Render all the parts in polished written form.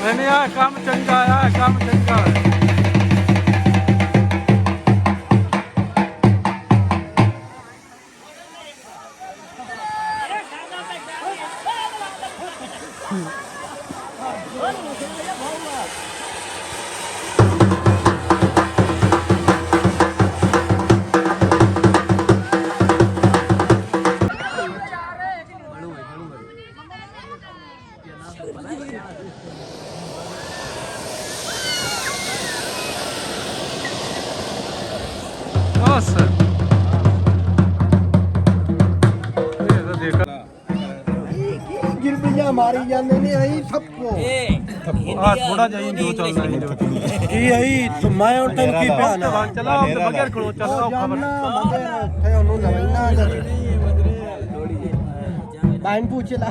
मैंने यार काम चंगा है, काम चंगा है। Nossa! गिरबिया मारी जाने ने आई सबको थोड़ा जाइए जो चलना है जो की आई तो मैं उठन की प्याना चला बगैर खड़ो चलो खबर बगैर थे ओनु लवैना बाइन पूछला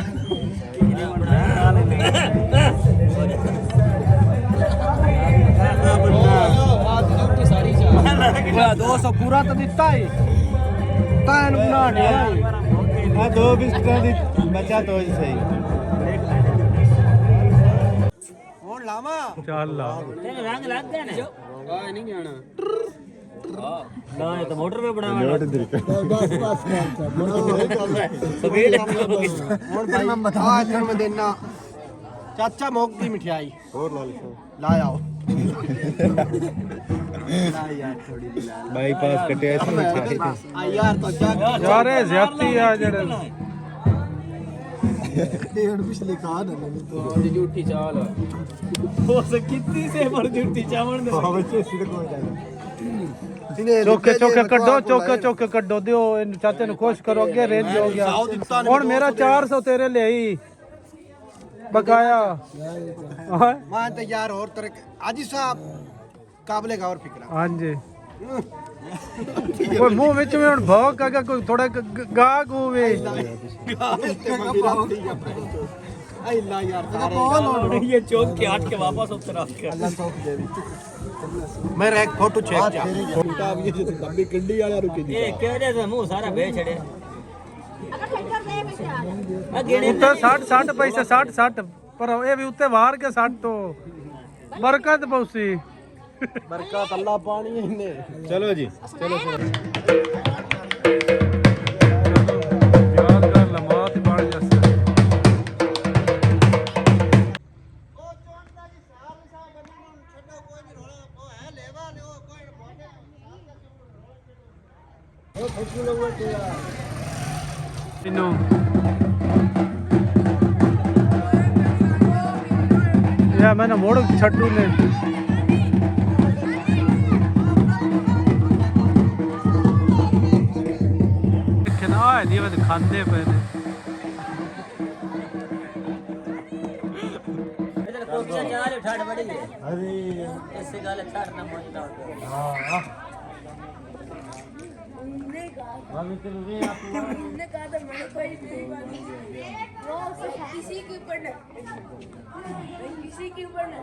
पूरा 200 पूरा तो दिता है तान बना दे आ 2 बिस्कुट दी बचा तो सही ਹੁਣ ਲਾਵਾ ਚੱਲ ਲਾ रंग लग गया ना आ नहीं जाना ना ये तो मोटर पे बनावा बस बस सवेरे ਹੁਣ ਭਾਈ ਮੈਂ ਬਤਾ ਆਖਣ ਮੈਂ ਦੇਣਾ ਚਾਚਾ ਮੋਕ ਦੀ ਮਠਿਆਈ ਹੋਰ ਲਾ ਆਓ ਲਾ ਯਾਰ ਥੋੜੀ ਲਾ ਬਾਈਪਾਸ ਕਟਿਆ ਸੀ ਮਠਿਆਈ ਆ ਯਾਰ ਤਾਂ ਜਾ ਯਾਰ ਇਹ ਜ਼ਿਆਦਤੀ ਆ ਜਿਹੜੇ ਇਹ ਹੁਣ ਪਿਛਲੀ ਖਾਦ ਹੈ ਮੈਨੂੰ तो झूठी चाल हो सकिती से पर झूठी चावल दे ਬੱਚੇ ਸਿਰ ਕੋਈ ਜਾਣਾ ਚੋਕੇ ਚੋਕੇ ਕੱਢੋ ਚੋਕੇ ਚੋਕੇ ਕੱਢੋ ਦਿਓ ਇਹਨੂੰ ਚਾਚੇ ਨੂੰ ਖੁਸ਼ ਕਰੋ ਅੱਗੇ ਰੇਂਜ ਹੋ ਗਿਆ ਹੁਣ ਮੇਰਾ 400 ਤੇਰੇ ਲਈ ਬਕਾਇਆ ਮੈਂ ਤਾਂ ਯਾਰ ਹੋਰ ਤਰ੍ਹਾਂ ਆਜੀ ਸਾਹਿਬ ਕਾਬਲੇ ਗੌਰ ਫਿਕਰਾ ਹਾਂਜੀ ਕੋਈ ਮੂੰਹ ਵਿੱਚ ਵੀ ਹੁਣ ਭੌਕ ਆ ਕੋਈ ਥੋੜਾ ਗਾਗ ਹੋਵੇ ਆਈ ਲਾ ਯਾਰ ये चौक के हट के वापस उतर आ के ਅੱਲਾ ਸੌਖ ਦੇਵੀ ਮੇਰਾ ਇੱਕ ਫੋਟੋ ਚੈੱਕ ਜਾ ਫੋਟਾ ਵੀ ਜੇ ਲੰਬੀ ਕੰਡੀ ਵਾਲਾ ਰੁਕੇ ਜੀ ये केड़े से मुंह सारा बे छड़े आ गिने ਉੱਤੇ 60 60 ਪੈਸੇ 60 60 ਪਰ ਇਹ ਵੀ ਉੱਤੇ ਵਾਰ ਕੇ 60 ਤੋਂ ਬਰਕਤ ਪਉਸੀ ਬਰਕਤ ਅੱਲਾ ਪਾਣੀ ਇਹਨੇ ਚਲੋ ਜੀ ਚਲੋ ਯਾਦਗਾਰ ਲਮਹਾਤ ਬਣ ਜੱਸੇ ਇਹਨੂੰ ਯਾ ਮੈਨੇ ਮੋੜ ਛੱਡੂ ਨੇ ਕਿਨਾ ਦੀ ਵਦ ਖਾਂਦੇ ਪਏ ਨੇ इधर कोकिया चाल उठाड़ बड़ी है अरे इससे गाल छाड़ ना मोटा हां हमने कहा था मैंने कोई नहीं बात वो किसी के ऊपर ना किसी के ऊपर ना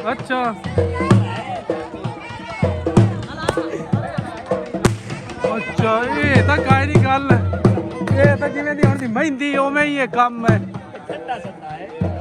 अच्छा अच्छा ये ਤਾਂ ਕਾਇ ਨਹੀਂ ਗੱਲ ਇਹ ਤਾਂ ਜਿਵੇਂ ਦੀ ਹੁਣ ਦੀ ਮਹਿੰਦੀ ਉਵੇਂ ਹੀ ਇਹ ਕੰਮ ਹੈ। ठंडा ठंडा है